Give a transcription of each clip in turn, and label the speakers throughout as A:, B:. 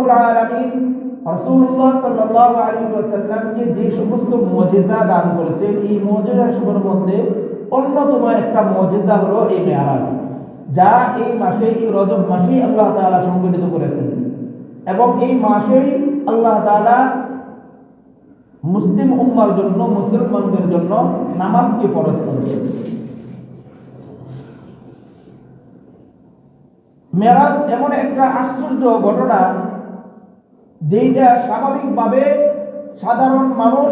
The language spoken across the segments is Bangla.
A: রাব্বুল আলামিন রাসূলুল্লাহ সাল্লাল্লাহু আলাইহি ওয়াসাল্লামকে যে সমস্ত মুজিজা দান করেছেন, এই মুজিজাসমূহের মধ্যে অন্যতম একটা মুজিজা হলো এই মেরাজ, যা এই মাসে, এই রজব মাসেই আল্লাহ তাআলা সংগঠিত করেছেন। এবং এই মাসেই আল্লাহ তাআলা মুসলিম উম্মার জন্য, মুসলমানদের জন্য নামাজকে ফরজ করেছেন। মেরাজ এমন একটা আশ্চর্য ঘটনা, যেটা স্বাভাবিকভাবে সাধারণ মানুষ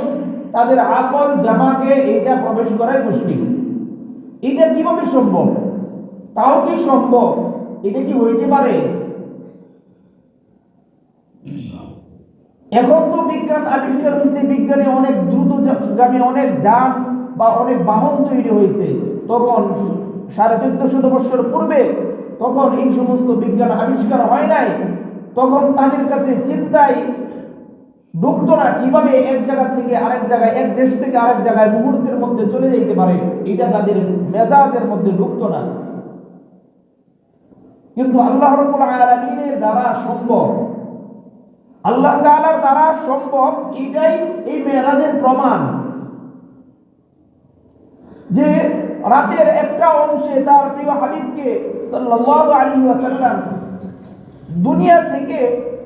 A: তাদের আকল দিমাগে এইটা প্রবেশ করাই মুশকিল। এটা কিভাবে সম্ভব? তাও কি সম্ভব? এটা কি হইতে পারে? এখন তো বিজ্ঞান আবিষ্কার হয়েছে, বিজ্ঞানে অনেক দ্রুতগামী অনেক যান বা অনেক বাহন তৈরি হয়েছে। তখন 1450 বছর পূর্বে তখন এই সমস্ত বিজ্ঞান আবিষ্কার হয় নাই। তখন তাদের কাছে চিন্তায় ঢুকতো না কিভাবে এক জায়গা থেকে আরেক জায়গায়, এক দেশ থেকে আরেক জায়গায় মুহূর্তের মধ্যে চলে যেতে পারে। এটা তাদের মেজাজের মধ্যে ঢুকতো না। কিন্তু আল্লাহ রাব্বুল আলামিনের দ্বারা সম্ভব, আল্লাহ তাআলার দ্বারা সম্ভব। এটাই এই মেরাজের প্রমাণ, যে রাতের একটা অংশে তার প্রিয় হাবিবকে সাল্লাল্লাহু আলাইহি ওয়াসাল্লাম দুনিয়া থেকে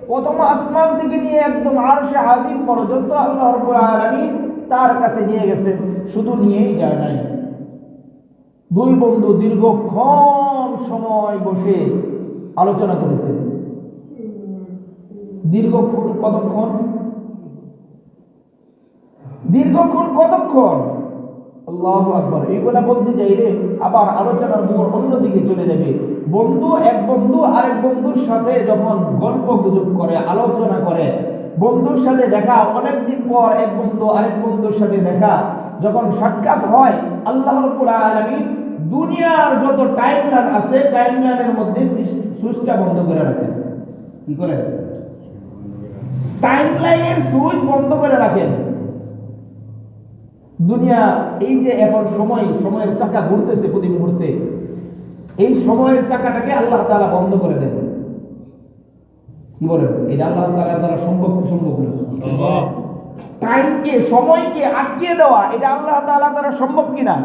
A: প্রথম আসমান থেকে নিয়ে একদম আরশে আজিম পর্যন্ত আল্লাহ রাব্বুল আলামিন তার কাছে নিয়ে গেছেন। শুধু নিয়েই যায় নাই, দুই বন্ধু দীর্ঘক্ষণ সময় বসে আলোচনা করেছেন। দীর্ঘক্ষণ কতক্ষণ? দীর্ঘক্ষণ কতক্ষণ? আল্লাহু আকবার। এইগুলা বলতে চাইলে আবার আলোচনার মোড় অন্যদিকে চলে যাবে। বন্ধু, এক বন্ধু আরেক বন্ধুর সাথে যখন গল্প গুজব করে, আলোচনা করে, বন্ধুর সাথে দেখা, অনেকদিন পর এক বন্ধু আরেক বন্ধুর সাথে দেখা, যখন সাক্ষাৎ হয়, আল্লাহ রাব্বুল আলামিন দুনিয়ার যত টাইমলাইন আছে, টাইমলাইনের মধ্যে সুইচটা বন্ধ করে রাখেন। কি করে? টাইমলাইনের সুইচ বন্ধ করে রাখেন। দুনিয়া, এই যে এখন সময়ের চাকা ঘুরতেছে প্রতি মুহূর্তে, এই সময়ের চাকাটাকে আল্লাহ তাআলা বন্ধ করে দেন। কি বলেন? এটা আল্লাহ তাআলার দ্বারা সম্ভব কি সম্ভব না? সম্ভব। টাইমকে, সময়কে আটকে দেওয়া, এটা আল্লাহ তাআলার দ্বারা সম্ভব কিনা?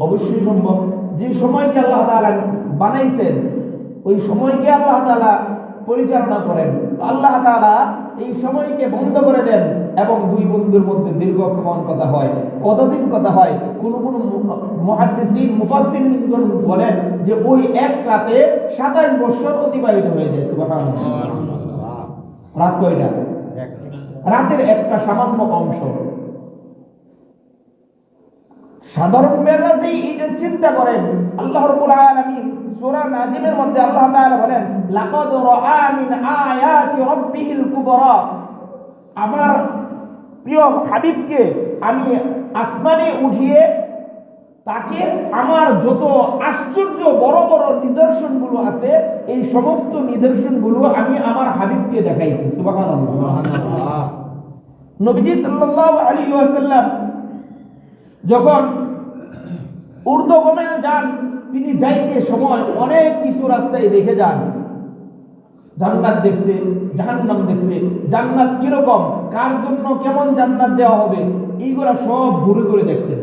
A: অবশ্যই সম্ভব। যে সময়কে আল্লাহ তাআলা বানাইছেন, ওই সময়কে আল্লাহ তাআলা পরিচালনা করেন। আল্লাহ তাআলা এই সময়কে বন্ধ করে দেন এবং দুই বন্ধুর মধ্যে দীর্ঘক্ষণ কথা হয়। কতদিন কথা হয়? কোন কোন মুহাদ্দিসিন, মুফাসসিরিন বলেন যে ওই এক রাতে 27 বছর অতিবাহিত হয়ে যায়। সুবহানাল্লাহ। রাত কয়টা? রাতের একটা সামান্য অংশ। সাধারণ মেজাজে এটা চিন্তা করেন। আল্লাহ রাব্বুল আলামিন সূরা নাজিমের মধ্যে আল্লাহ তাআলা বলেন, লাকাদ রাআ মিন আয়াতি রাব্বিহিল কুবরা। আমার প্রিয় হাবিবকে আমি আসমানে উঠিয়ে তাকে আমার যত আশ্চর্য বড় বড় নিদর্শনগুলো আছে, এই সমস্ত নিদর্শনগুলো আমি আমার হাবিবকে দেখাইছি। সুবহানাল্লাহ। নবীজি সাল্লাল্লাহু আলাইহি ওয়াসাল্লাম যখন ঊর্ধ্বগমনে যান, তিনি যাইতে সময় অনেক কিছু রাস্তায় দেখে যান। জান্নাত দেখছে, জাহান্নাম দেখছে। জান্নাত কিরকম, কার জন্য কেমন জান্নাত দেওয়া হবে, এইগুলা সব ঘুরে ঘুরে দেখছেন।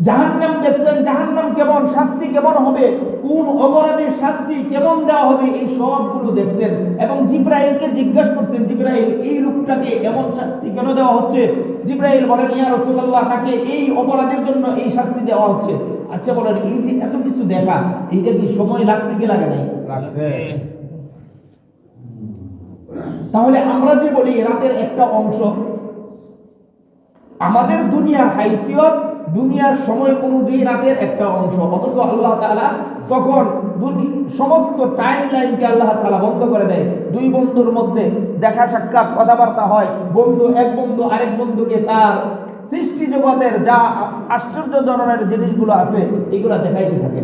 A: জাহান্নাম দেখছেন, জাহান্নাম কেমন, শাস্তি কেমন হবে, কোন অপরাধের শাস্তি কেমন দেওয়া হবে, এই সবগুলো দেখছেন। এবং জিবরাইলকে জিজ্ঞাসা করছেন, জিবরাইল, এই লোকটাকে এমন শাস্তি কেন দেওয়া হচ্ছে? জিবরাইল বলেন, ইয়া রাসূলুল্লাহ, তাকে এই অপরাধের জন্য এই শাস্তি দেওয়া হচ্ছে। আচ্ছা বলেন, এই যে এত কিছু দেখা, এইটা কি সময় লাগছে কি লাগে নাই? লাগছে। তাহলে আমরা যে বলি রাতের একটা অংশ, আমাদের দুনিয়ার হাইসিয়ত, দুনিয়ার সময় অনুযায়ী রাতের একটা অংশ, অথচ আল্লাহ তাআলা তখন সমস্ত টাইম লাইনকে আল্লাহ তাআলা বন্ধ করে দেয়। দুই বন্ধুর মধ্যে দেখা সাক্ষাৎ, কথাবার্তা হয়। এক বন্ধু আরেক বন্ধুকে তার সৃষ্টি জগতের যা আশ্চর্য ধরনের জিনিসগুলো আছে, এগুলো দেখাইতে থাকে।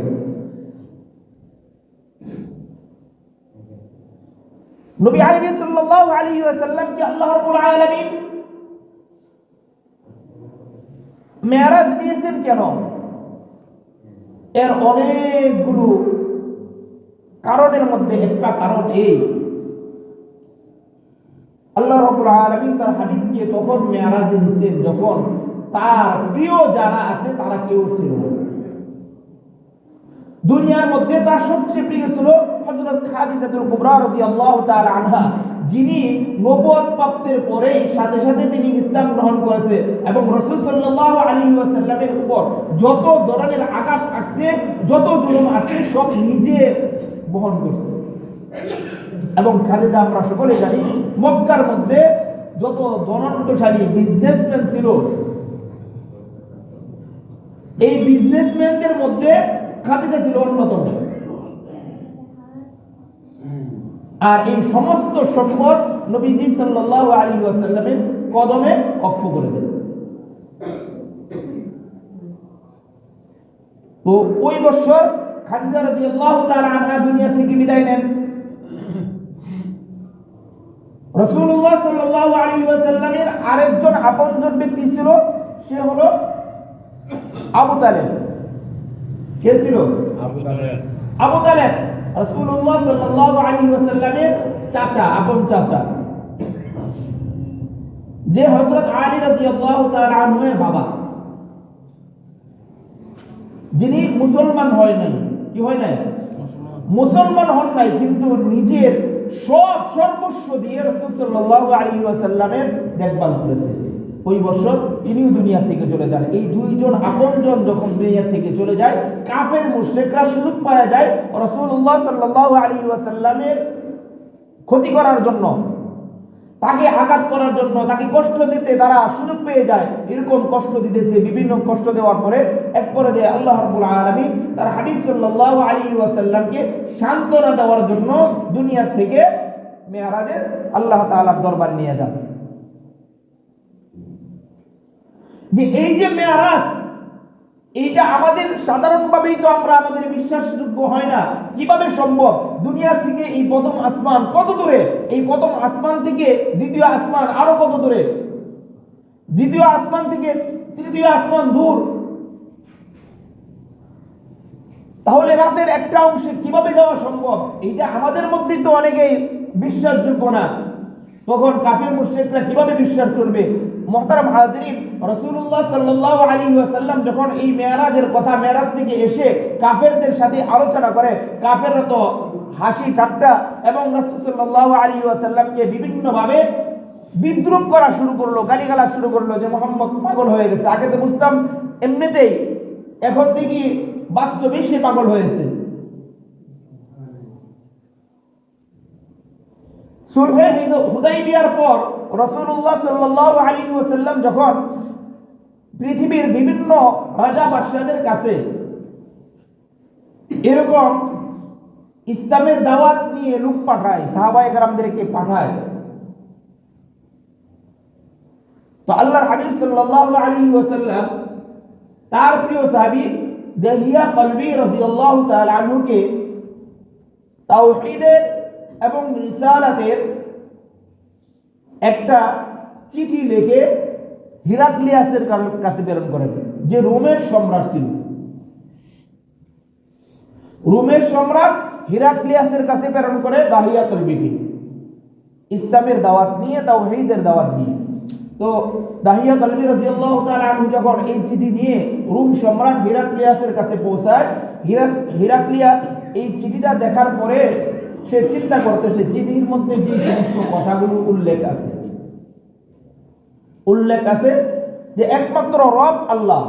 A: নবী সাল্লাল্লাহু আলাইহি ওয়াসাল্লামকে আল্লাহ রাব্বুল আলামিন মেরাজ দিয়েছেন কেন? এর অনেকগুলো কারণের মধ্যে একটা কারণ এই, আল্লাহ রাব্বুল আলামিন তার হাবিবকে তখন মেরাজে নিছেন যখন তার প্রিয় যারা আছে তারা কেউ ছিল না। দুনিয়ার মধ্যে তার সবচেয়ে প্রিয় ছিল হযরত খাদিজাতুল কুবরা রাদিয়াল্লাহু তাআলা আনহা, যিনি নবুয়ত প্রাপ্তির পরেই সাথে সাথে তিনি ইসলাম গ্রহণ করেছে এবং রাসূল সাল্লাল্লাহু আলাইহি ওয়াসাল্লামের উপর যত ধরনের আঘাত আসছে, যত জুলুম আসছে সব নিজে বহন করছে। এবং খাদিজা আমরা সকলে জানি মক্কার মধ্যে যত ধনন্তশালী বিজনেসম্যান ছিল, এই বিজনেসম্যানদের মধ্যে খাদিজা ছিল অন্যতম। আর এই সমস্ত সম্পদ নবীজি সাল্লাল্লাহু আলাইহি ওয়াসাল্লামের কদমে অক্ষ করে দেন। তো ওই বছর খাদিজা রাদিয়াল্লাহু তাআলা আনহা দুনিয়া থেকে বিদায় নেন। রাসূলুল্লাহ সাল্লাল্লাহু আলাইহি ওয়াসাল্লামের আরেকজন আপনজন ব্যক্তি ছিল, সে হলো আবু তালেব। কে ছিল? আবু তালেব। আবু তালেব রাসূলুল্লাহ সাল্লাল্লাহু আলাইহি ওয়াসাল্লামের চাচা, আপন চাচা, যে হযরত আলী রাদিয়াল্লাহু তাআলা আনহুর বাবা, যিনি মুসলমান হয় নাই। কি হয় নাই? মুসলমান হন নাই, কিন্তু নিজের সব সর্বস্ব দিয়ে রাসূল সাল্লাল্লাহু আলাইহি ওয়াসাল্লামের দেখভাল করেছে। ওই বছর তিনিও দুনিয়া থেকে চলে যান। এই দুইজন আপনজন যখন দুনিয়া থেকে চলে যায়, কাফের মুশরিকরা সুযোগ পাওয়া যায় রাসূলুল্লাহ সাল্লাল্লাহু আলাইহি ওয়াসাল্লামের ক্ষতি করার জন্য, তাকে আঘাত করার জন্য, তাকে কষ্ট দিতে তারা সুযোগ পেয়ে যায়। এরকম কষ্ট দিতেছে, বিভিন্ন কষ্ট দেওয়ার পরে এক পর্যায়ে আল্লাহ রাব্বুল আলামিন তার হাবিব সাল্লাল্লাহু আলাইহি ওয়াসাল্লামকে সান্ত্বনা দেওয়ার জন্য দুনিয়া থেকে মেরাজে আল্লাহ তাআলার দরবার নিয়ে যান। যে এই যে মেরাজ, এইটা আমাদের সাধারণভাবেই তো আমরা আমাদের বিশ্বাসযোগ্য হয় না। কিভাবে সম্ভব? দুনিয়ার থেকে এই প্রথম আসমান কত দূরে, এই প্রথম আসমান থেকে দ্বিতীয় আসমান আরো কত দূরে, দ্বিতীয় আসমান থেকে তৃতীয় আসমান দূর। তাহলে রাতের একটা অংশে কিভাবে যাওয়া সম্ভব? এইটা আমাদের মধ্যে তো অনেকেই বিশ্বাসযোগ্য না। তখন কাফির মুশরিকরা কিভাবে বিশ্বাস করবে? মুহতারাম হাজিরিন, রাসূলুল্লাহ সাল্লাল্লাহু আলাইহি ওয়াসাল্লাম যখন এই মেরাজের কথা, মেরাজ থেকে এসে কাফেরদের সাথে আলোচনা করে, কাফেররা তো হাসি ঠাট্টা এবং রাসূল সাল্লাল্লাহু আলাইহি ওয়াসাল্লামকে বিভিন্নভাবে বিদ্রূপ করা শুরু করলো, গালিগালাজ শুরু করলো যে মুহাম্মদ পাগল হয়ে গেছে। আগে তো বুঝতাম এমনিতেই, এখন থেকে বাস্তবে সে পাগল হয়েছে। সুলহে হুদাইবিয়ার পর রাসূলুল্লাহ সাল্লাল্লাহু আলাইহি ওয়াসাল্লাম যখন পৃথিবীর বিভিন্ন রাজা বাদশাদের কাছে এরকম ইসলামের দাওয়াত নিয়ে লোক পাঠায়, সাহাবায়ে কেরামদেরকে পাঠায়, তো আল্লাহর হাবিব সাল্লাল্লাহু আলাইহি ওয়াসাল্লাম তার প্রিয় সাহাবী দাহিয়া কলবি রাদিয়াল্লাহু তাআলা আনহুকে তাওহীদের এবং রিসালাতের একটা চিঠি লিখে হিরাক্লিয়াসের কাছে প্রেরণ করেন, যে রোমের সম্রাট ছিল। রোমের সম্রাট হিরাক্লিয়াসের কাছে প্রেরণ করে দাহিয়া কলবিকে ইসলামের দাওয়াত নিয়ে, তাওহীদের দাওয়াত নিয়ে। তো দাহিয়া কলবি রাদিয়াল্লাহু তাআলা আনহু যখন এই চিঠি নিয়ে রোম সম্রাট হিরাক্লিয়াসের কাছে পৌঁছায়, হিরাক্লিয়াস এই চিঠিটা দেখার পরে সে চিন্তা করতেছে চিঠির মধ্যে যে সমস্ত কথাগুলো উল্লেখ আছে যে একমাত্র রব আল্লাহ,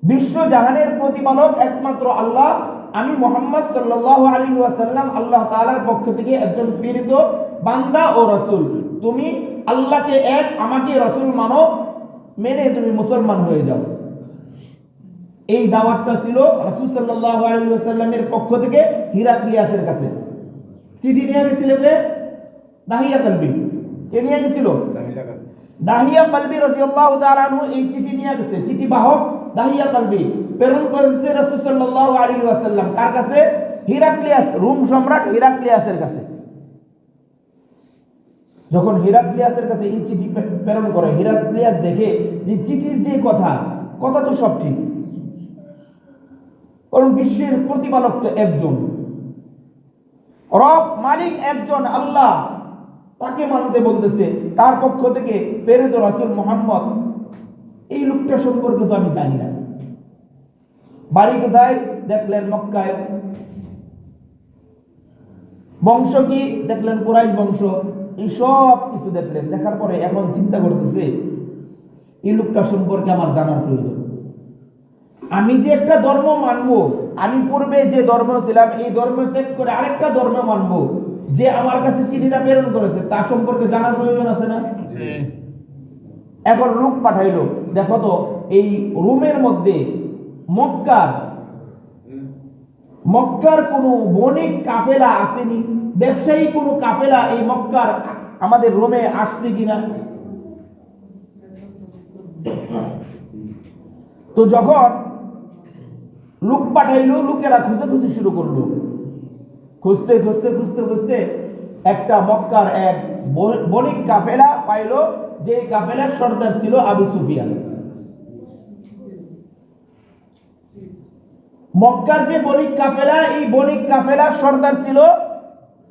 A: বিশ্ব জাহানের প্রতিপালক একমাত্র আল্লাহ, আমি মুহাম্মদ সাল্লাল্লাহু আলাইহি ওয়াসাল্লাম আল্লাহ তাআলার পক্ষ থেকে একজন প্রেরিত বান্দা ও রাসূল। তুমি আল্লাহকে এক, আমাকে রাসূল মানো, মেনে তুমি মুসলমান হয়ে যাও। এই দাওয়াতটা ছিল রাসূল সাল্লাল্লাহু আলাইহি ওয়াসাল্লামের পক্ষ থেকে হিরাক্লিয়াসের কাছে। চিঠি নিয়ে গেছিল কে? দাহিয়া কলবি। কে নিয়ে গেছিল? দাহিয়া কলবি রাদিয়াল্লাহু তাআলা আনহু এই চিঠি নিয়ে গেছে। চিঠি বাহক দাহিয়া কলবি প্রেরণ করেছে রাসূল সাল্লাল্লাহু আলাইহি ওয়াসাল্লাম কার কাছে? হিরাক্লিয়াস, রোম সম্রাট হিরাক্লিয়াসের কাছে। যখন হিরাক্লিয়াসের কাছে এই চিঠি প্রেরণ করে, হিরাক্লিয়াস দেখে যে চিঠির যে কথা তো সব ঠিক, কারণ বিশ্বের প্রতিপালক তো একজন, রব মালিক একজন আল্লাহ, তাকে মানতে বলতেছে, তার পক্ষ থেকে প্রেরিত রাসূল মুহাম্মদ। এই লোকটা সম্পর্কে তো আমি জানি না। বাড়ি কোথায়? দেখলেন মক্কায়। বংশ কি? দেখলেন কুরাইশ বংশ। এই সব কিছু দেখলেন, দেখার পরে এখন চিন্তা করতেছে এই লোকটা সম্পর্কে আমার জানার প্রয়োজন। আমি যে একটা ধর্ম মানবো, আমি পূর্বে যে ধর্ম ছিলাম এই ধর্ম ত্যাগ করে আরেকটা ধর্ম মানবো, যে আমার কাছে চিঠিটা প্রেরণ করেছে তার সম্পর্কে জানার প্রয়োজন আছে না? এখন লোক পাঠাইলো, দেখো তো এই রোমের মধ্যে মক্কার কোনো বণিক কাফেলা আসেনি, ব্যবসায়ী কোনো কাফেলা এই মক্কার আমাদের রোমে আসছে কিনা। তো যখন লোক পাঠাইলো, লোকেরা খুঁজে শুরু করলো। খুঁজতে একটা মক্কার এক বণিক কাফেলা পাইলো, যে কাফেলার সর্দার ছিল আবু সুফিয়ান। মক্কার যে বণিক কাফেলা, এই বণিক কাফেলার সর্দার ছিল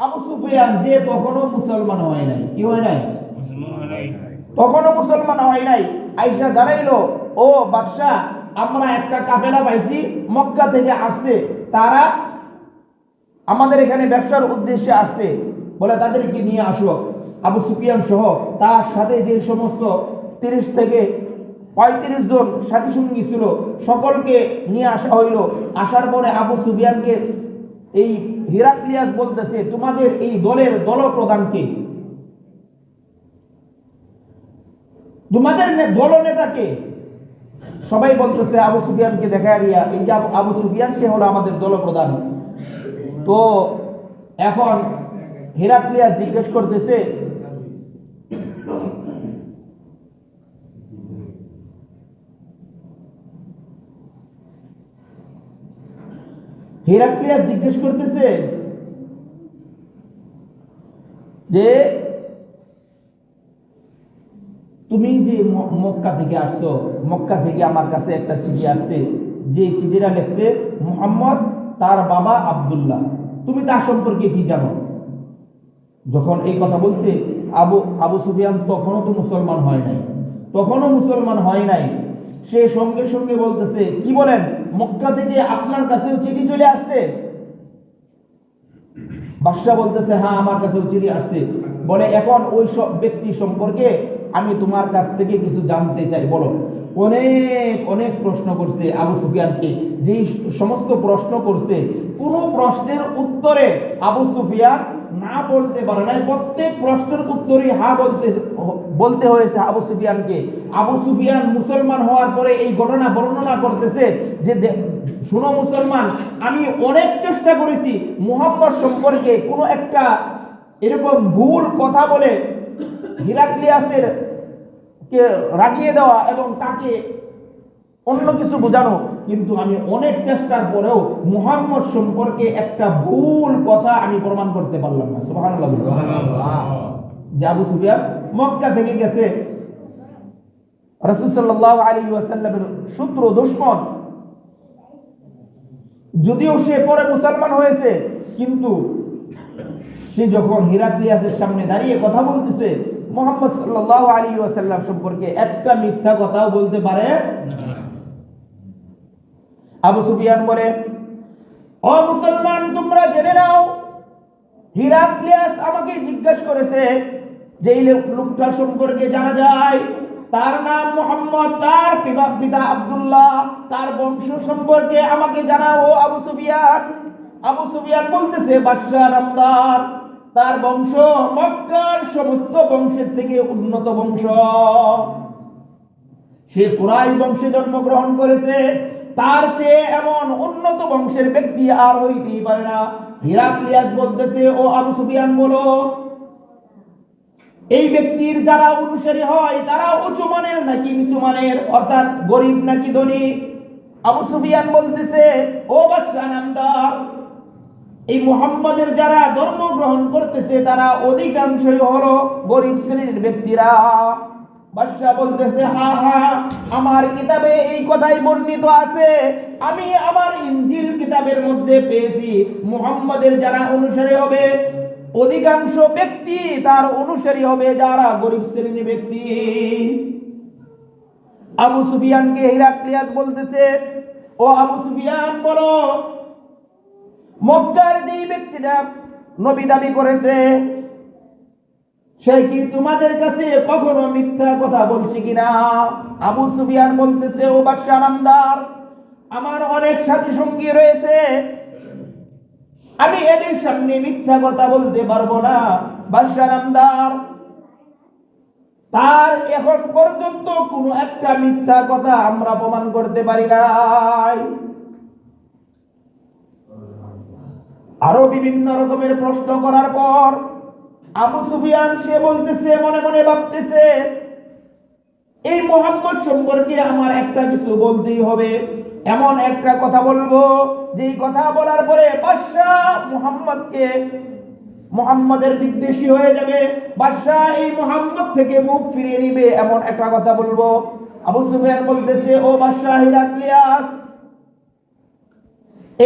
A: আবু সুফিয়ান, যে তখনও মুসলমান হয় নাই। কি হয় নাই? তখনও মুসলমান হয় নাই। আইসা দাঁড়াইলো, ও বাদশা, আমরা একটা কাফেলা পাইছি, মক্কা থেকে আসছে, তারা আমাদের এখানে ব্যবসার উদ্দেশ্যে আসছে, বলে তাদেরকে নিয়ে আসো। আবু সুফিয়ান সহ তার সাথে যে সমস্ত 30 থেকে 35 জন সাথী সঙ্গী ছিল, সকলকে নিয়ে আসা হইল। আসার পরে আবু সুফিয়ানকে এই হিরাক্লিয়াস বলতেছে, তোমাদের এই দলের দলপ্রধানকে, তোমাদের দলনেতাকে? সবাই বলতেছে আবু সুফিয়ানকে দেখায় দিয়া, এই যে আবু সুফিয়ান, সে হলো আমাদের দলপ্রধান। তো এখন হিরাক্লিয়াস জিজ্ঞেস করতেছে, যে তুমি যে মক্কা থেকে আসছো, মক্কা থেকে আমার কাছে একটা চিঠি আসছে, যে চিঠিটা লিখছে মুহাম্মদ, তার বাবা আব্দুল্লাহ, তুমি তার সম্পর্কে কি জানো? যখন এই কথা বলছে, আবু সুফিয়ান তখনও মুসলমান হয় নাই। সে সঙ্গে সঙ্গে বলতেছে, কি বলেন, মক্কা থেকে আপনার কাছেও চিঠি চলে আসছে? বাদশা বলতেছে, হ্যাঁ, আমার কাছেও চিঠি আসছে। বলে, এখন ওই সব ব্যক্তি সম্পর্কে আমি তোমার কাছ থেকে কিছু জানতে চাই, বলো। অনেক প্রশ্ন করছে আবু সুফিয়ানকে। যেই সমস্ত প্রশ্ন করছে, কোন প্রশ্নের উত্তরে আবু সুফিয়ান না বলতে পারে নাই। প্রত্যেক প্রশ্নের উত্তরে হ্যাঁ বলতে হয়েছে আবু সুফিয়ানকে। আবু সুফিয়ান মুসলমান হওয়ার পরে এই ঘটনা বর্ণনা করতেছে যে, শুনো মুসলমান, আমি অনেক চেষ্টা করেছি মুহাম্মদ সম্পর্কে কোনো একটা এরকম ভুল কথা বলে হিরাক্লিয়াসের কে রাগিয়ে দেওয়া এবং তাকে অন্য কিছু বোঝানো, কিন্তু আমি অনেক চেষ্টার পরেও মুহাম্মদ সম্পর্কে একটা ভুল কথা আমি প্রমাণ করতে পারলাম না। সুবহানাল্লাহ। যে আবু সুফিয়ান মক্কা থেকে গেছে, রাসূল সাল্লাল্লাহু আলাইহি ওয়াসাল্লামের শত্রু, দুশমন, যদিও সে পরে মুসলমান হয়েছে, কিন্তু সে যখন হিরাক্লিয়াসের সামনে দাঁড়িয়ে কথা বলতেছে মুহাম্মদ সাল্লাল্লাহু আলাইহি ওয়াসাল্লাম সম্পর্কে, একটা মিথ্যা কথাও বলতে পারে না। আবু সুফিয়ান বলে, ও মুসলমান, তোমরা জেনে নাও, হিরাক্লিয়াস আমাকে জিজ্ঞেস করেছে যে এই লোকটার সম্পর্কে জানা যায়, তার নাম মুহাম্মদ, তার পিতা আব্দুল্লাহ, তার বংশ সম্পর্কে আমাকে জানাও আবু সুফিয়ান। আবু সুফিয়ান বলতেছে, বাদশা নামদার, তার বংশ মক্কার সমস্ত বংশের থেকে উন্নত বংশ, সে কুরাইশ বংশে জন্মগ্রহণ করেছে, তার চেয়ে এমন উন্নত বংশের ব্যক্তি আর হইতেই পারে না। হিরাক্লিয়াস বলতেছে, ও আবু সুফিয়ান, বলো, এই ব্যক্তির যারা অনুসারী হয় তারা উঁচু মানের নাকি নিচু মানের, অর্থাৎ গরিব নাকি ধনী? আবু সুফিয়ান বলতেছে, ও বাদশা নামদার, এই মুহাম্মাদের যারা ধর্ম গ্রহণ করতেছে তারা অধিকাংশই হলো গরিব শ্রেণীর ব্যক্তিরা। বাদশা বলতেছে, হ্যাঁ, আমার কিতাবে এই কথাই বর্ণিত আছে, আমি আমার ইনজিল কিতাবের মধ্যে পেয়েছি মুহাম্মাদের যারা অনুসারী হবে অধিকাংশ ব্যক্তি তার অনুসারী হবে যারা গরিব শ্রেণীর ব্যক্তি। আবু সুফিয়ানকে হিরাক্লিয়াস বলতেছে, ও আবু সুফিয়ান বলো, মক্কার যেই ব্যক্তিটা নবী দাবি করেছে সে কি তোমাদের কাছে কখনো মিথ্যা কথা বলছে কিনা? আবু সুফিয়ান বলতেছে, ও বাদশা নামদার, আমার অনেক সাথী সঙ্গী রয়েছে, আমি এদের সামনে মিথ্যা কথা বলতে পারবো না। বাদশা নামদার, তার এখন পর্যন্ত কোনো একটা মিথ্যা কথা আমরা প্রমাণ করতে পারি নাই। আরো বিভিন্ন রকমের প্রশ্ন করার পর আবু সুফিয়ান সে বলতেছে, মনে মনে ভাবতেছে, এই মুহাম্মদ সম্পর্কে আমার একটা কিছু বলতেই হবে, এমন একটা কথা বলবো যেই কথা বলার পরে বাদশা মুহাম্মাদের বিদ্বেষী হয়ে যাবে, বাদশা এই মুহাম্মদ থেকে মুখ ফিরিয়ে নিবে, এমন একটা কথা বলবো। আবু সুফিয়ান বলতেছে, ও বাদশা হিরাক্লিয়াস,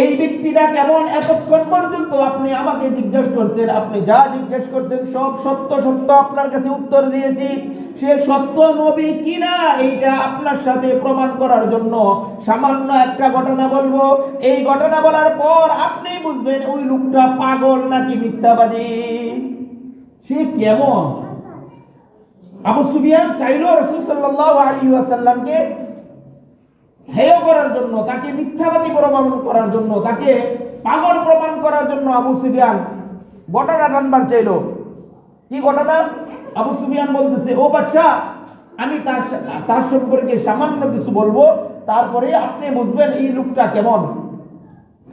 A: এই ব্যক্তিটা কেমন? এতক্ষণ পর্যন্ত আপনি আমাকে জিজ্ঞেস করছেন, আপনি যা জিজ্ঞেস করছেন সব সত্য সত্য আপনার কাছে উত্তর দিয়েছি। সে সত্য নবী কিনা এইটা আপনার সাথে প্রমাণ করার জন্য সামান্য একটা ঘটনা বলবো। এই ঘটনা বলার পর আপনি বুঝবেন ওই লোকটা পাগল নাকি মিথ্যাবাদী। সে কেমন? আবু সুফিয়ান চাইল রাসূল সাল্লাল্লাহু আলাইহি ওয়াসাল্লামকে হেয় করার জন্য, তাকে মিথ্যাবাদী প্রমাণ করার জন্য, তাকে পাগল প্রমাণ করার জন্য আবু সুফিয়ান ঘটনা টানবার চাইল। কি ঘটনা? আবু সুফিয়ান বলতেছে, ও বাদশা, আমি তার সম্পর্কে সামান্য কিছু বলবো, তারপরে আপনি বুঝবেন এই লোকটা কেমন।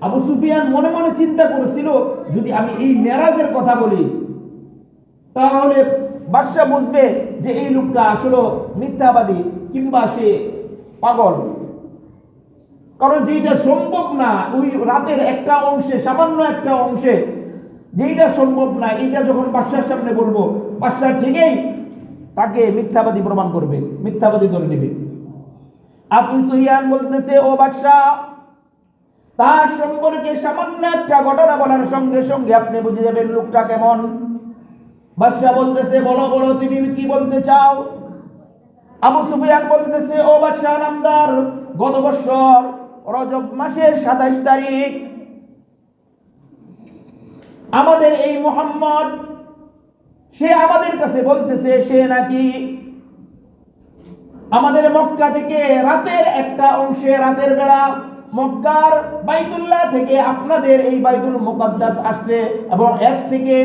A: আবু সুফিয়ান মনে মনে চিন্তা করেছিল, যদি আমি এই মেরাজের কথা বলি তাহলে বাদশা বুঝবে যে এই লোকটা আসলে মিথ্যাবাদী কিংবা সে পাগল। কারণ যেটা সম্ভব না ওই রাতের একটা অংশে, সামান্য একটা অংশে যেটা সম্ভব না, এটা যখন বাদশার সামনে বলবো, বাদশা ঠিকই তাকে মিথ্যাবাদী প্রমাণ করবে, মিথ্যাবাদী ধরে নেবে। আবু সুফিয়ান বলতেছে, ও বাদশা, তার সম্পর্কে সামান্য একটা ঘটনা বলার সঙ্গে সঙ্গে আপনি বুঝে যাবেন লোকটা কেমন। বাদশা বলতেছে, বলো বলো, তুমি কি বলতে চাও? আবু সুফিয়ান বলতেছে, ও বাদশা নামদার, গত বছর রজব মাসের 27 তারিখ আমাদের এই মুহাম্মদ সে আমাদের কাছে বলতেছে সে নাকি আমাদের মক্কা থেকে রাতের একটা অংশে, রাতের বেলা মক্কার বাইতুল্লাহ থেকে আপনাদের এই বাইতুল মুকাদ্দাস আসছে এবং এর থেকে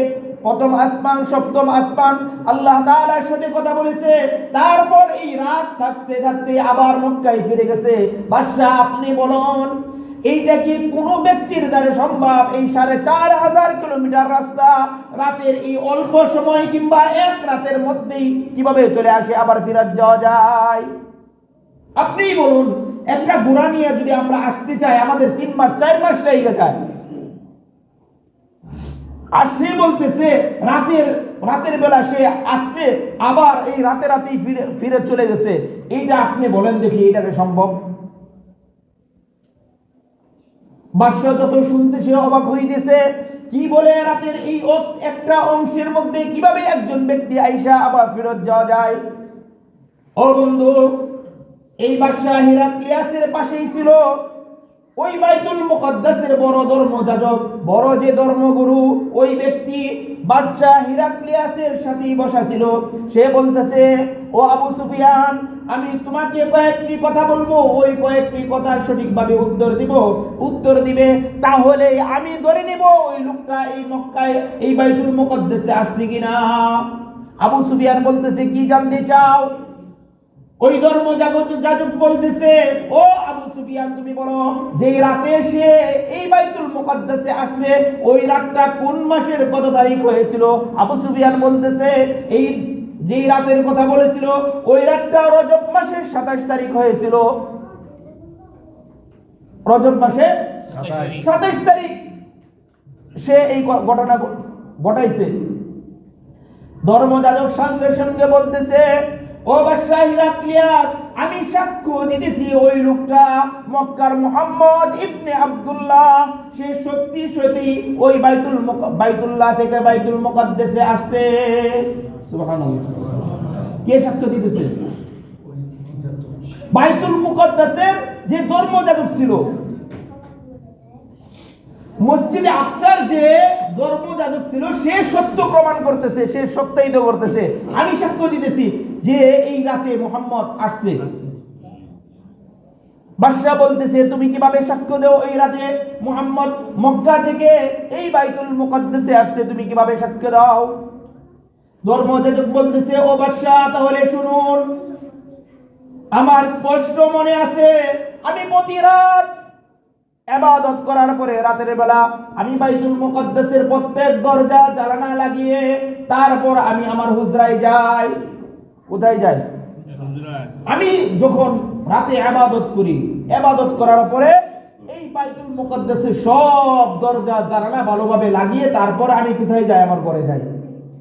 A: প্রথম আসমান সপ্তম আসমান আল্লাহ তাআলার সাথে কথা বলেছে, তারপর এই রাত থাকতে থাকতে আবার মক্কায় ফিরে গেছে। বাদশা, আপনি বলুন, এইটা কি কোনো ব্যক্তির দ্বারা সম্ভব? এই 4500 কিলোমিটার রাস্তা রাতের এই অল্প সময় কিংবা এক রাতের মধ্যেই কিভাবে চলে আসে, আবার ফিরত যাওয়া যায়? আপনি বলুন, একটা ঘোড়া নিয়ে যদি আমরা আসতে চাই আমাদের 3 মাস 4 মাস লেগে যায়। আর সে বলতেছে রাতের বেলা সে আসছে, আবার এই রাতেই ফিরে চলে গেছে। এইটা আপনি বলেন দেখি, এটাকে সম্ভব? বাদশা যত শুনতে সে অবাক হইতেছে, কি বলে রাতের এই একটা অংশের মধ্যে কিভাবে একজন ব্যক্তি আইসা আবার ফেরত যাওয়া যায়? ও বন্ধু, এই বাদশা হিরাক্লিয়াসের পাশেই ছিল ওই বাইতুল মুকাদ্দাসের বড় ধর্মযাজক, বড় যে ধর্মগুরু, ওই ব্যক্তি বাদশা হিরাক্লিয়াসের সাথেই বসা ছিল। সে বলতেছে, ও আবু সুফিয়ান, আমি তোমাকে কয়েকটি কথা বলবো, ওই কয়েকটি কথার সঠিকভাবে উত্তর দিবে, তাহলে আমি ধরে নিব ওই লোকটা এই মক্কায় এই বাইতুল মুকাদ্দাসে আসছে কিনা। আবু সুফিয়ান বলতেছে, কি জানতে চাও? ওই ধর্মযাজক বলতেছে, ও আবু সুফিয়ান, তুমি বলো, যে রাতে সে এই বাইতুল মুকাদ্দাসে আসছে ওই রাতটা কোন মাসের কত তারিখ হয়েছিল? আবু সুফিয়ান বলতেছে, এই যে রাতের কথা বলেছিল ওই রাতটা রজব মাসের 27 তারিখ হয়েছিল। রজব মাসের 27 তারিখ সে এই ঘটনা ঘটাইছে। ধর্মযাজক সঙ্গে সঙ্গে বলতেছে, ও বাদশা হিরাক্লিয়াস, আমি সাক্ষ্য দিতেছি ওই লোকটা মক্কার মুহাম্মদ ইবনে আব্দুল্লাহ, সে সত্যি সত্যি ওই বাইতুল্লাহ থেকে বাইতুল মুকাদ্দাসে আসছে। সুবহানাল্লাহ। কে সাক্ষ্য দিতেছে? বাইতুল মুকাদ্দাসের যে ধর্মযাজক ছিল, মসজিদে আকসার যে ধর্মযাজক ছিল, সে সত্য প্রমাণ করতেছে, সে সত্যায়িত করতেছে। আমি সাক্ষ্য দিতেছি যে এই রাতে মুহাম্মদ আসছে। বাদশা বলতেছে, তুমি কিভাবে সাক্ষ্য দাও এই রাতে মুহাম্মদ মক্কা থেকে এই বাইতুল মুকাদ্দাসে আসছে, তুমি কিভাবে সাক্ষ্য দাও? ধর্মযাজক বলতেছে, ও বাদশা, তাহলে শুনুন, আমার স্পষ্ট মনে আছে আমি প্রতি রাত ইবাদত করার পরে রাতের বেলা আমি বাইতুল মুকাদ্দাসের প্রত্যেক দরজা জানালা লাগিয়ে তারপর আমি আমার হুজরায় যাই। কোথায় যাই? আমি যখন রাতে ইবাদত করি, ইবাদত করার পরে এই বাইতুল মুকাদ্দাসের সব দরজা জানালা ভালোভাবে লাগিয়ে তারপর আমি কোথায় যাই? আমার ঘরে যাই।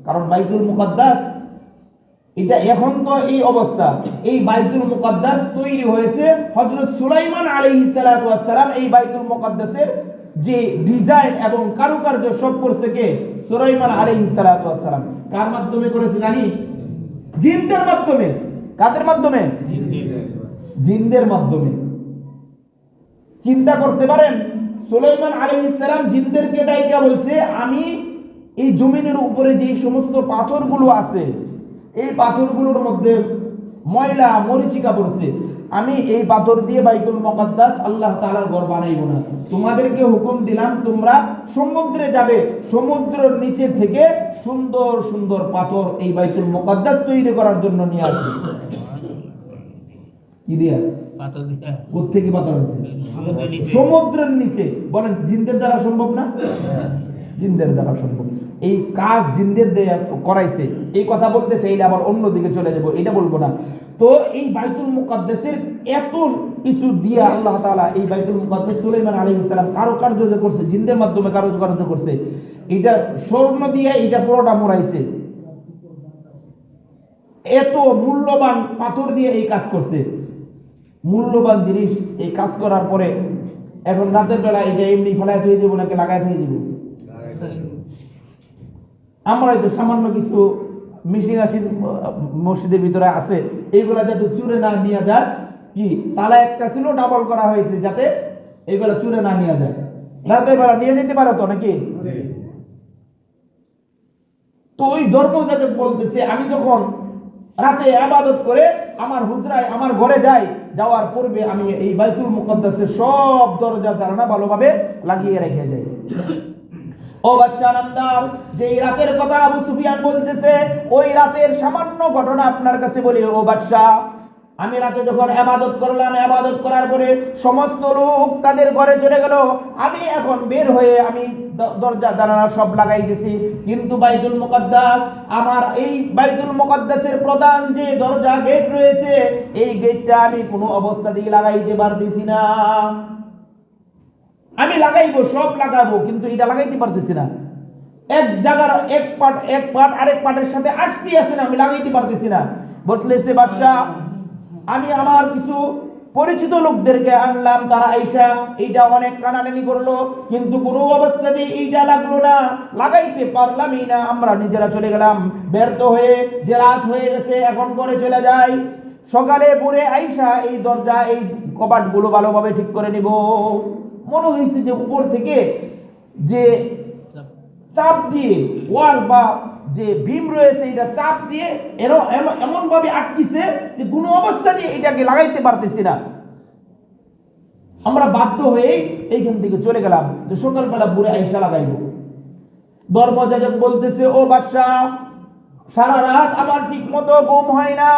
A: কারণ বাইতুল মুকাদ্দাস এটা এখন তো এই অবস্থা, এই বাইতুল মুকাদ্দাস তৈরি হয়েছে হযরত সুলাইমান আলাইহিস সালাতু ওয়াস সালাম। এই বাইতুল মুকাদ্দাসের যে ডিজাইন এবং কারুকার্য সব করছে কে? সুলাইমান আলাইহিস সালাতু ওয়াস সালাম। কার মাধ্যমে করেছে জানি? জিনদের মাধ্যমে। কাদের মাধ্যমে? জিনদের মাধ্যমে। চিন্তা করতে পারেন, সুলাইমান আলাইহিস সালাম জিনদেরকে ডাইকা বলছে, আমি এই জমিনের উপরে যে সমস্ত পাথরগুলো আছে, এই পাথরগুলোর মধ্যে ময়লা মরিচিকা পড়ছে, আমি এই পাথর দিয়ে বাইতুল মুকাদ্দাস আল্লাহ তাআলার ঘর বানাইবো না। তোমাদেরকে হুকুম দিলাম তোমরা সমুদ্রে যাবে, সমুদ্রের নিচে থেকে সুন্দর সুন্দর পাথর এই বাইতুল মুকাদ্দাস তৈরি করার জন্য নিয়ে আসবে। কি দিয়া? পাথর দিয়া। কোত্থেকে পাথর আছে? সমুদ্রের নিচে। বলেন জিনদের দ্বারা সম্ভব না? জিনদের দ্বারা সম্ভব। এই কাজ জিনদের দিয়ে করাইছে। এই কথা বলতে চাইলে আবার অন্যদিকে চলে যাব, এটা বলবো না। তো এই বাইতুল মুকাদ্দাসের এত কিছু দিয়ে আল্লাহ তাআলা এই বাইতুল মুকাদ্দাস সুলাইমান আলাইহিস সালাম কারুকার্য করছে, জিনদের মাধ্যমে কারুকার্য করছে। এটা স্বর্ণ দিয়ে এটা পুরোটা মোড়াইছে, এত মূল্যবান পাথর দিয়ে এই কাজ করছে। মূল্যবান জিনিস এই কাজ করার পরে এখন রাতের বেলা এটা এমনি ফেলায় হয়ে যাবো নাকি লাগায় হয়ে যাবো? আমরা হয়তো সামান্য কিছু মিশিং আসিন মসজিদের ভিতরে আছে, এইগুলা যাতে চুরে না নিয়ে যায়। কি তালা একটা ছিল, ডাবল করা হয়েছে যাতে এইগুলা চুরে না নিয়ে যায়। রাতের বেলা নিয়ে যেতে পারো তো নাকি? তো ওই ধর্মযাজক বলতেছে, আমি যখন রাতে ইবাদত করে আমার হুজরায় আমার ঘরে যাই, যাওয়ার পূর্বে আমি এই বাইতুল মুকাদ্দাসের সব দরজা জানালা ভালোভাবে লাগিয়ে রেখে যাই। ও বাদশা নামদার, যে রাতের কথা আবু সুফিয়ান বলতেছে, ওই রাতের সামান্য ঘটনা আপনার কাছে বলি। ও বাদশা, আমি রাতে যখন ইবাদত করলাম, ইবাদত করার পরে সমস্ত লোক তাদের ঘরে চলে গেল, আমি এখন বের হয়ে আমি দরজা জানালা সব লাগাইতেছি, কিন্তু বাইতুল মুকাদ্দাস, আমার এই বাইতুল মুকাদ্দাসের প্রধান যে দরজা গেট রয়েছে, এই গেটটা আমি কোনো অবস্থাতেই লাগাইতে পারতেছি না। আমি লাগাইবো, সব লাগাবো, কিন্তু এটা লাগাইতে পারতেছি না। এক জায়গার এক পার্ট আরেক পার্টের সাথে আসতে আসে না, আমি লাগাইতে পারতেছি না। বলতেছে, বাদশা, আমি আমার কিছু পরিচিত লোকদেরকে আনলাম, তারা আইসা এইটা অনেক টানাটানি করলো, কিন্তু কোনো অবস্থাতেই এইটা লাগলো না, লাগাইতে পারলামই না। আমরা নিজেরা চলে গেলাম ব্যর্থ হয়ে, যে রাত হয়ে গেছে, এখন করে চলে যাই। সকালে ভোরে আইসা এই দরজা এই কবাটগুলো ভালোভাবে ঠিক করে নিব। মনে হয়েছে যে উপর থেকে যে চাপ দিয়ে ওয়াল বা যে ভীম রয়েছে, এটা চাপ দিয়ে এমন ভাবে আটকিছে যে কোনো অবস্থাতেই এটাকে লাগাইতে পারতেছি না। আমরা বাধ্য হয়ে এইখান থেকে চলে গেলাম, যে সকালবেলা ভোরে আইসা লাগাইব। ধর্মযাজক বলতেছে, ও বাদশা, সারা রাত আমার ঠিক মতো ঘুম হয় না।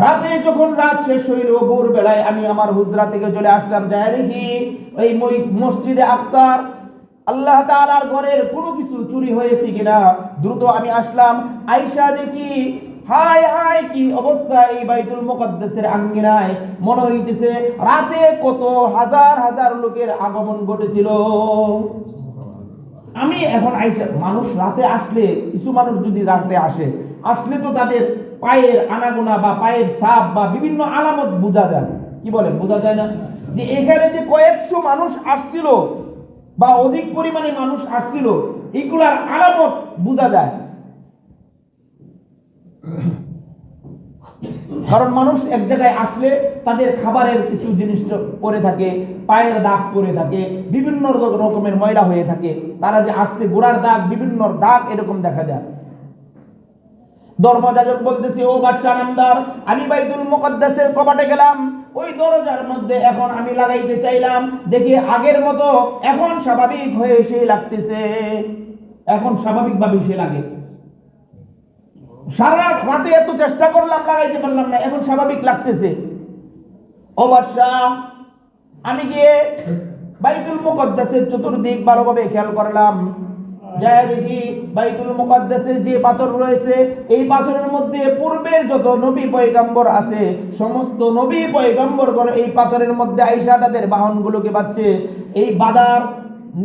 A: রাতে যখন রাত শেষ হইল, ভোর বেলায় আমি আমার হুজরা থেকে চলে আসলাম, যাই দেখি এই মসজিদে আকসার আল্লাহ তাআলার ঘরের কোনো কিছু চুরি হয়েছে কিনা। দ্রুত আমি আসলাম, আয়েশা দেখি হায় হায় কি অবস্থা এই বাইতুল মুকাদ্দাসের আঙ্গিনায়। মনে হইতেছে রাতে কত হাজার হাজার লোকের আগমন ঘটেছিল। আমি এখন আয়েশা, মানুষ রাতে আসলে, কিছু মানুষ যদি রাতে আসলে তো তাদের পায়ের আনাগোনা বা পায়ের ছাপ বা বিভিন্ন আলামত বোঝা যায়। কি বলেন, বোঝা যায় না? যে এখানে যে কয়েকশো মানুষ আসছিল বা অধিক পরিমাণে মানুষ আসছিল, এগুলার আলামত বোঝা যায়। কারণ মানুষ এক জায়গায় আসলে তাদের খাবারের কিছু জিনিস পরে থাকে, পায়ের দাগ পরে থাকে, বিভিন্ন রকমের ময়লা হয়ে থাকে। তারা যে আসছে, গোড়ার দাগ, বিভিন্ন দাগ এরকম দেখা যায়। ধর্মযাজক বলতেছে, ও বাদশাহ নামদার, আমি বাইতুল মুকদ্দাসের কপাটে গেলাম, ওই দরজার মধ্যে এখন আমি লাগাইতে চাইলাম, দেখি আগের মতো এখন স্বাভাবিক হয়ে সে লাগতেছে, এখন স্বাভাবিকভাবে সে লাগে। সারা রাতে এত চেষ্টা করলাম, লাগাইতে পারলাম না, এখন স্বাভাবিক লাগতেছে। ও বাদশাহ, আমি গিয়ে বাইতুল মুকদ্দাসের চতুর্দিক ভালোভাবে খেয়াল করলাম, যায় দেখি বাইতুল মুকদ্দাসের যে পাথর রয়েছে, এই পাথরের মধ্যে পূর্বের যত নবী পয়গম্বর আছে, সমস্ত নবী পয়গম্বরগণ এই পাথরের মধ্যে আইসা তাদের বাহনগুলোকে বাঁধছে। এই বাঁধার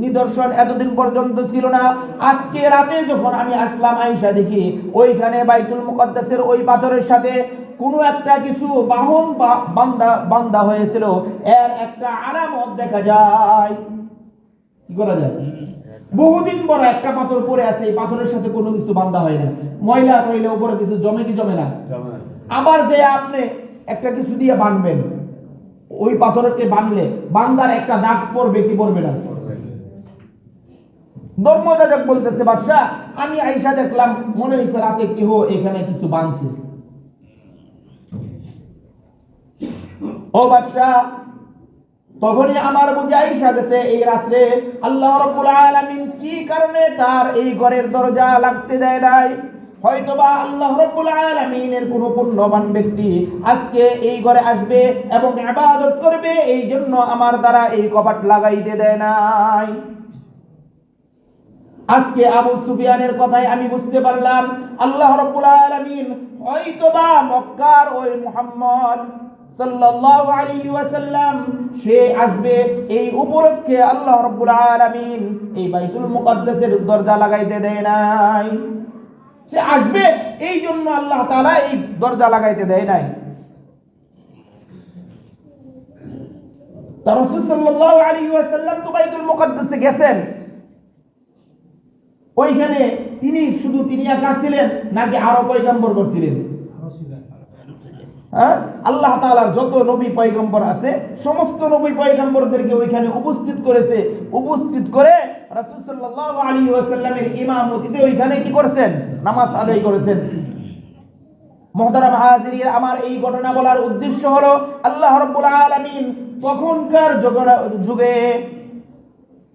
A: নিদর্শন এতদিন পর্যন্ত ছিল না। আজকে রাতে যখন আমি আসলাম, আইসা দেখি ওইখানে বাইতুল মুকদ্দাসের ওই পাথরের সাথে কোনো একটা কিছু বাহন বা বান্ধা হয়েছিল, এর একটা আলামত দেখা যায়। কি করা যায়? বহুদিন বড় একটা পাথর পড়ে আছে, এই পাথরের সাথে কোনো কিছু বান্ধা হয় না, ময়লা টয়লা উপরে কিছু জমে কি জমে না? আবার যে আপনি একটা কিছু দিয়ে বাঁধবেন, ওই পাথরকে বাঁধলে বান্দার একটা দাগ পড়বে কি পড়বে না? ধর্মযাজক বলতেছে, বাদশাহ, আমি আইসা দেখলাম, মনে হইছে রাতে কেহ এখানে কিছু বাঁধছে। ও বাদশাহ, তখনই আমার বুঝে আইসা গেছে এই রাত্রে আল্লাহ রাব্বুল আলামিন কি কারণে তার এই ঘরের দরজা লাগতে দেয় নাই। হয়তোবা আল্লাহ রাব্বুল আলামিনের কোন পুণ্যবান ব্যক্তি আজকে এই ঘরে আসবে এবং ইবাদত করবে, এই জন্য আমার দ্বারা এই কপাট লাগাইতে দেয় নাই। আজকে আবু সুফিয়ানের কথাই আমি বুঝতে পারলাম, আল্লাহ রাব্বুল আলামিন হয়তোবা মক্কার ওই মুহাম্মদ সাল্লাল্লাহু আলাইহি ওয়াসাল্লাম সে আসবে, এই উপলক্ষে আল্লাহ রাব্বুল আলামিন এই বাইতুল মুকদ্দাসের দরজা লাগাইতে দেয় নাই। সে আসবে এই জন্য আল্লাহ তাআলা এই দরজা লাগাইতে দেয় নাই। তা রাসূল সাল্লাল্লাহু আলাইহি ওয়াসাল্লাম তো বাইতুল মুকদ্দাসে গেছেন, ওইখানে তিনি একা ছিলেন নাকি আরো পয়গম্বর ছিলেন? আল্লাহ তাআলার যত নবী পয়গম্বর আছে, সমস্ত নবী পয়গম্বরদেরকে ওইখানে উপস্থিত করেছে। উপস্থিত করে রাসূল সাল্লাল্লাহু আলাইহি ওয়াসাল্লামের ইমামতিতে ওইখানে কি করেছেন? নামাজ আদায় করেছেন। মুহতারাম হাজিরিন, আমার এই ঘটনা বলার উদ্দেশ্য হলো, আল্লাহ রাব্বুল আলামিন তখনকার যুগে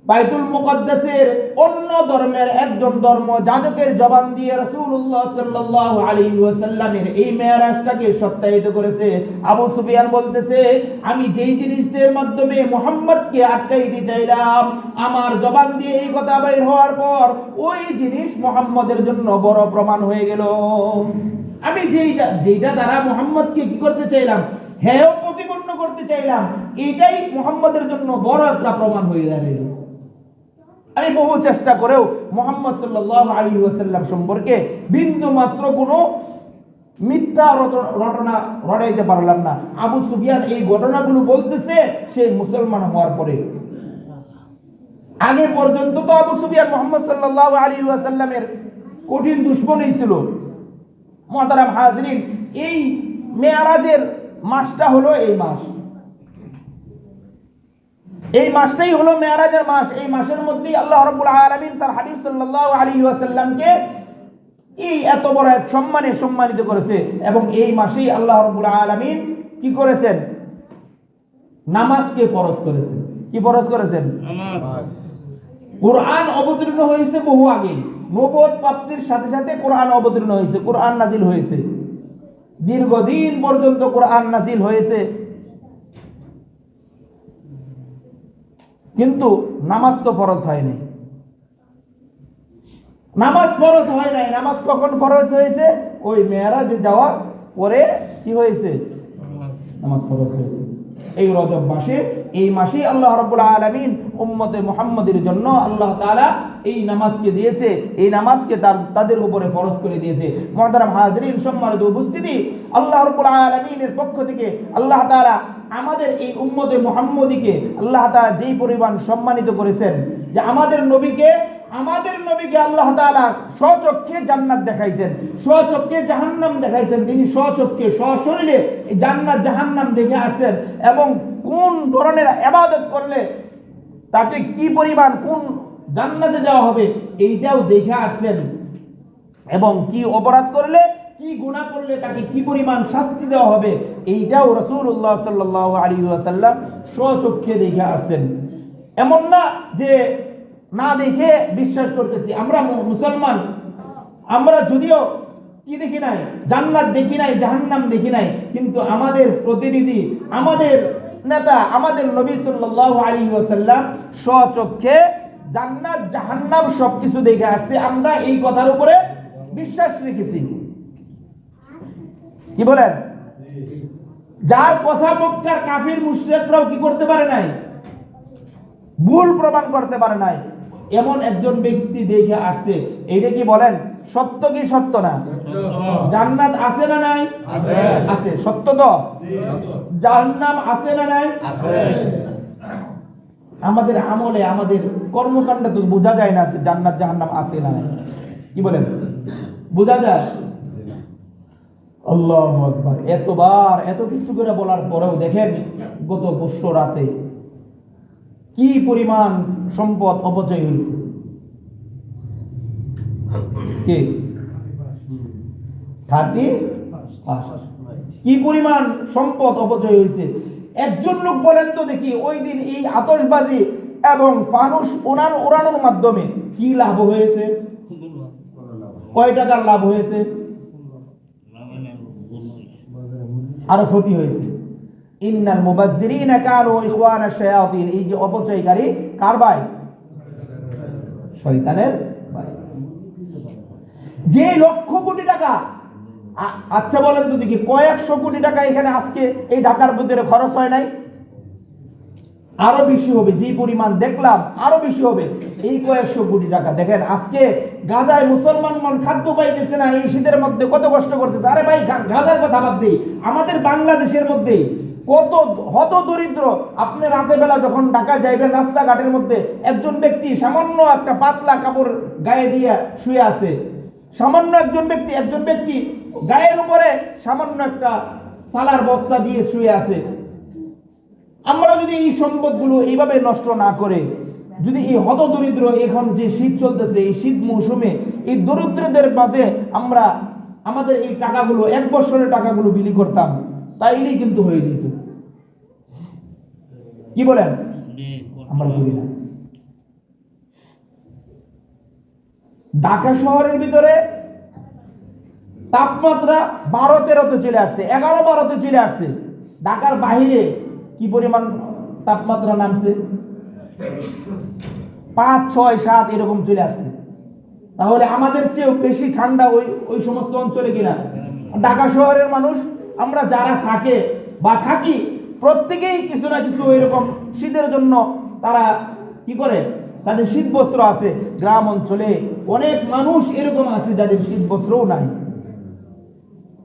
A: বাইতুল মুকদ্দাসের অন্য ধর্মের একজন ধর্মযাজকের জবান দিয়ে রাসূলুল্লাহ সাল্লাল্লাহু আলাইহি ওয়াসাল্লামের এই মেরাজটাকে সত্যায়িত করেছে। আবু সুফিয়ান বলতেছে, আমি যেই জিনিসের মাধ্যমে মুহাম্মদকে আটকাইতে চাইলাম, আমার জবান দিয়ে এই কথা বের হওয়ার পর ওই জিনিস মুহাম্মদের জন্য বড় প্রমাণ হয়ে গেল। আমি যেইটা দ্বারা মুহাম্মদকে কি করতে চাইলাম, হেয় প্রতিপন্ন করতে চাইলাম, এটাই মুহাম্মদের জন্য বড় একটা প্রমাণ হয়ে দাঁড়াইল। আমি বহু চেষ্টা করেও মুহাম্মদ সাল্লাল্লাহু আলাইহি ওয়াসাল্লাম সম্পর্কে বিন্দু মাত্র কোনো মিথ্যা ঘটনা রটাইতে পারলাম না। আবু সুফিয়ান এই ঘটনাগুলো বলতেছে সেই মুসলমান হওয়ার পরে। আগে পর্যন্ত তো আবু সুফিয়ান মুহাম্মদ সাল্লাল্লাহু আলাইহি ওয়াসাল্লামের কঠিন দুশমনই ছিল। মুহতারাম হাজিরিন, এই মেরাজের মাসটা হলো এই মাস, এই মাসটাই হলো মেরাজের মাস। এই মাসের মধ্যেই আল্লাহ রাব্বুল আলামিন তার হাবিব সাল্লাল্লাহু আলাইহি ওয়াসাল্লামকে এই এত বড় এক সম্মানে সম্মানিত করেছে। এবং এই মাসেই আল্লাহ রাব্বুল আলামিন কি করেছেন? নামাজকে ফরজ করেছেন। কি ফরজ করেছেন? নামাজ। কোরআন অবতীর্ণ হয়েছে বহু আগে, নবুয়ত প্রাপ্তির সাথে সাথে কোরআন অবতীর্ণ হয়েছে, কোরআন নাজিল হয়েছে, দীর্ঘদিন পর্যন্ত কোরআন নাজিল হয়েছে, কিন্তু নামাজ তো ফরজ হয় নাই। নামাজ ফরজ হয় নাই। নামাজ কখন ফরজ হয়েছে? ওই মেরাজে যাওয়ার পরে কি হয়েছে? নামাজ ফরজ হয়েছে। এই রজব মাসে এই মাসেই আল্লাহ রাব্বুল আলামিন উম্মতে মুহাম্মাদের জন্য আল্লাহ তাআলা এই নামাজকে দিয়েছে, এই নামাজকে তাদের উপরে ফরজ করে দিয়েছে। মুহতারাম হাজিরিন, সম্মানিত উপস্থিতি, আল্লাহ রাব্বুল আলামিনের পক্ষ থেকে আল্লাহ তাআলা আমাদের এই উম্মতে মুহাম্মদীকে আল্লাহ তাআলা যেই পরিমাণ সম্মানিত করেছেন, যে আমাদের নবীকে আল্লাহ তাআলা স্বচক্ষে জান্নাত দেখাইছেন, স্বচক্ষে জাহান্নাম দেখাইছেন। তিনি স্বচক্ষে সশরীরে জান্নাত জাহান্নাম দেখে আসছেন এবং কোন ধরনের ইবাদত করলে তাকে কি পরিমাণ কোন জান্নাতে যাওয়া হবে এইটাও দেখে আসছেন, এবং কি অপরাধ করলে কি গুনাহ করলে তাকে কি পরিমাণ শাস্তি দেওয়া হবে এইটাও রাসূলুল্লাহ সাল্লাল্লাহু আলাইহি ওয়াসাল্লাম স্বচক্ষে দেখে আসছেন। এমন না যে না দেখে বিশ্বাস করতেছি। আমরা মুসলমান, আমরা যদিও কি দেখি নাই, জান্নাত দেখি নাই, জাহান্নাম দেখি নাই, কিন্তু আমাদের প্রতিনিধি, আমাদের নেতা, আমাদের নবী সাল্লাল্লাহু আলাইহি ওয়াসাল্লাম স্বচক্ষে জান্নাত জাহান্নাম সবকিছু দেখে আসছে। আমরা এই কথার উপরে বিশ্বাস রেখেছি। কি বলেন? যার কথা মক্কার কাফির মুশরিকরাও কি করতে পারে নাই, ভুল প্রমাণ করতে পারে নাই, এমন একজন ব্যক্তি দেখে আসছে। এইটা কি বলেন সত্য কি সত্য না? জান্নাত আছে না নাই? আছে। সত্য তো? জাহান্নাম আছে না নাই? আছে। আমাদের আমলে, আমাদের কর্মকাণ্ডে তো বোঝা যায় না যে জান্নাত জাহান্নাম আছে না নাই। কি বলেন? বোঝা যায়? আল্লাহু আকবার। এতবার এত কিছু করে বলার পরেও দেখেন গত বছর রাতে কি পরিমাণ সম্পদ অপচয় হয়েছে। কি 30 কি পরিমাণ সম্পদ অপচয় হয়েছে। একজন লোক বলেন তো দেখি, ওই দিন এই আতশবাজি এবং ফানুস ওড়ানোর মাধ্যমে কি লাভ হয়েছে? কয় টাকার লাভ হয়েছে? আরো ক্ষতি হয়েছে। ইন্নাল মুবাজ্জিরিনা কানু ইখওয়ানা শায়াতিন। এই যে অপচয়কারী কার ভাই? শয়তানের ভাই। যে লক্ষ কোটি টাকা, আচ্ছা বলেন তো দেখি, কয়েকশো কোটি টাকা এখানে আজকে এই ঢাকার ভিতরে খরচ হয় নাই? আরো বেশি হবে, যে পরিমাণ দেখলাম আরো বেশি হবে। এই কয়েকশো কোটি টাকা দেখেন আজকে গাজায় মুসলমান খাদ্য পাইতেছে না, এই শীতের মধ্যে কত কষ্ট করতেছে। আরে ভাই, গাজার কথা বাদ দিই, আমাদের বাংলাদেশের মধ্যে কত হত দরিদ্র। আপনি রাতের বেলা যখন ঢাকা যাইবেন, রাস্তাঘাটের মধ্যে একজন ব্যক্তি সামান্য একটা পাতলা কাপড় গায়ে দিয়ে শুয়ে আছে। সামান্য একজন ব্যক্তি গায়ের উপরে সামান্য একটা সালার বস্তা দিয়ে শুয়ে আছে। আমরা যদি এই সম্পদগুলো এইভাবে নষ্ট না করে, যদি এই হত দরিদ্র, এখন যে শীত চলতেছে, এই শীত মৌসুমে এই দরিদ্রদের মাঝে আমরা আমাদের এই টাকাগুলো, এক বছরের টাকাগুলো বিলি করতাম, তাইলেই কিন্তু হয়ে যেত। কি বলেন? আমরা করি না। ঢাকা শহরের ভিতরে তাপমাত্রা 12-13 চলে আসছে, 11-12 চলে আসছে। ঢাকার বাইরে কি পরিমাণ তাপমাত্রা নামছে? 5, 6, 7 এরকম চলে আসছে। তাহলে আমাদের চেয়েও বেশি ঠান্ডা ওই সমস্ত অঞ্চলে কিনা? ঢাকা শহরের মানুষ আমরা যারা থাকি প্রত্যেকেই কিছু না কিছু এরকম শীতের জন্য তারা কি করে, তাদের শীত বস্ত্র আছে। গ্রাম অঞ্চলে অনেক মানুষ এরকম আছে যাদের শীত বস্ত্রও নাই।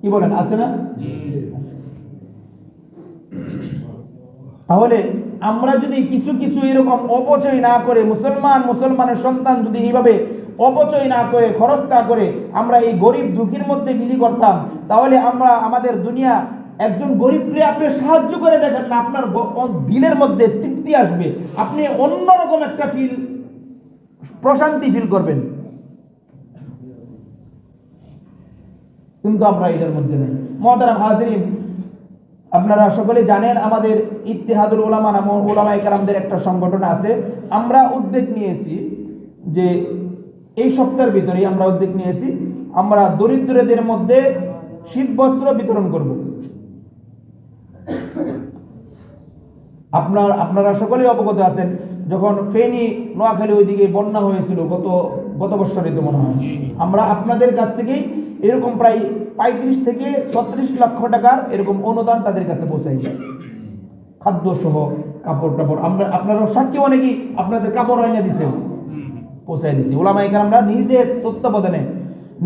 A: কি বলেন, আছে না? তাহলে আমরা যদি কিছু এরকম অপচয় না করে, মুসলমানের সন্তান যদি এইভাবে অপচয় না করে, খরচ না করে আমরা এই গরিব দুঃখীর মধ্যে বিলি করতাম, তাহলে আমরা আমাদের দুনিয়া, একজন গরিবকে আপনি সাহায্য করে দেখেন না, আপনার দিলের মধ্যে তৃপ্তি আসবে, আপনি অন্যরকম একটা প্রশান্তি ফিল করবেন। কিন্তু আমরা এটার মধ্যে নেই। মুহতারাম হাজিরিন, আপনারা সকলে জানেন আমাদের ইত্তেহাদুল উলামা নামক উলামায়ে কেরামদের একটা সংগঠন আছে। আমরা উদ্যোগ নিয়েছি যে এই সপ্তাহের ভিতরেই আমরা উদ্যোগ নিয়েছি, আমরা দরিদ্রদের মধ্যে শীত বস্ত্র বিতরণ করব। আপনারা সকলেই অবগত আছেন, যখন ফেনী, নোয়াখালী ওইদিকে বন্যা হয়েছিল গত বছরে তো মনে হয়, আমরা আপনাদের কাছ থেকেই এরকম প্রায় 35 থেকে 36 লক্ষ টাকার এরকম অনুদান তাদের কাছে পৌঁছাইছে, খাদ্য সহ কাপড় টাপড় আমরা আপনারা সাক্ষী অনেকেই আপনাদের কাপড় আইনা দিচ্ছেন, পৌঁছায় দিচ্ছি। ওলামা ইকরামরা নিজের তত্ত্বাবধানে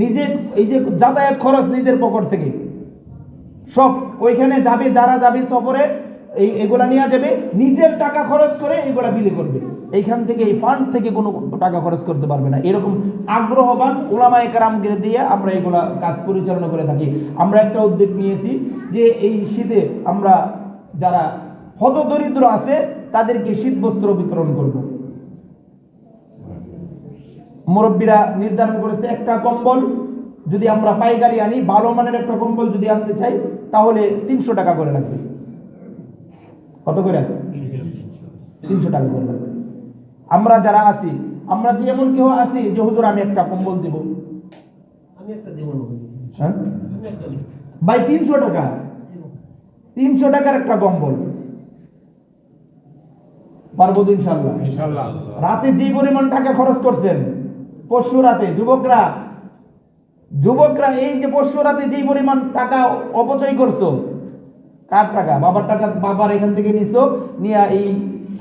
A: নিজে এই যে যাতায়াত খরচ নিজের পকেট থেকে সব ওইখানে যাবে, যারা যাবে সফরে এগুলা নিয়ে যাবে, নিজের টাকা খরচ করে এগুলা বিলি করবে। এইখান থেকে এই ফান্ড থেকে কোনো টাকা খরচ করতে পারবে না। এরকম আগ্রহবান ওলামা ইকরামকে দিয়ে আমরা এগুলা কাজ পরিচালনা করে থাকি। আমরা একটা উদ্যোগ নিয়েছি যে এই শীতে আমরা যারা হতদরিদ্র আছে তাদেরকে শীত বস্ত্র বিতরণ করব। মুরব্বীরা নির্ধারণ করেছে একটা কম্বল যদি আমরা পাইকারি আনি, ভালো মানের একটা কম্বল যদি আনতে চাই তাহলে 300 টাকা করে লাগবে। কত করে? 300 টাকা করে লাগবে। আমরা যারা আছি, আমরা কি এমন কেউ আছি যে হুজুর আমি একটা কম্বল দিব?
B: আমি একটা দেব না
A: হ্যাঁ
B: আমি একটা দেব
A: ভাই, 300 টাকা, 300 টাকার একটা কম্বল পারবো তো ইনশাআল্লাহ।
C: ইনশাআল্লাহ।
A: রাতে যে পরিমাণ টাকা খরচ করছেন পরশু রাতে, যুবকরা এই যে পরশু রাতে যে পরিমাণ টাকা অপচয় করছো, কার টাকা? বাবার টাকা, বাবার এখান থেকে নিছো, নিয়ে এই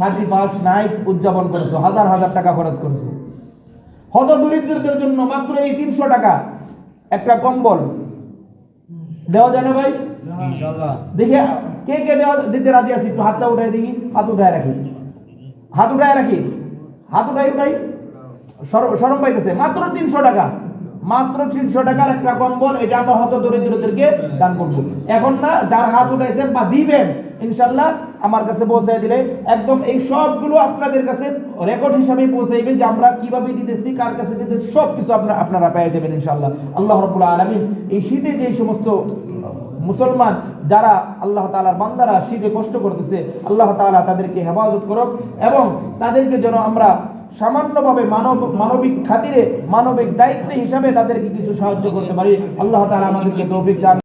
A: 31 নাইট উদযাপন করছো, হাজার হাজার টাকা খরচ করছো। হত দরিদ্রদের জন্য মাত্র এই 300 টাকা একটা কম্বল দেওয়া যায় না ভাই?
C: ইনশাআল্লাহ।
A: দেখে কে কে দিতে রাজি আছি? একটু হাতটা উঠাই দেখি, হাত উঠায় রাখি, হাত উঠাই শরম পাইতেছে। মাত্র 300 টাকা, মাত্র 300 টাকার একটা কম্বল, এটা আমরা হত দরিদ্রদেরকে দান করব। এখন না, যার হাত উঠাইছেন বা দিবেন ইনশাআল্লাহ আমার কাছে পৌঁছায় দিলে একদম এই সবগুলো আপনাদের কাছে রেকর্ড হিসাবে পৌঁছাইবে যে আমরা কিভাবে দিতেছি, কার কাছে দিতেছি, সব কিছু আপনারা পেয়ে যাবেন ইনশাআল্লাহ। আল্লাহ রাব্বুল আলামিন এই শীতে যে সমস্ত মুসলমান যারা আল্লাহ তাআলার বান্দারা শীতে কষ্ট করতেছে, আল্লাহ তাআলা তাদেরকে হেফাজত করুক এবং তাদেরকে যেন আমরা সামান্যভাবে মানবিক খাতিরে, মানবিক দায়িত্ব হিসাবে তাদেরকে কিছু সাহায্য করতে পারি। আল্লাহ তাআলা আমাদেরকে তৌফিক দান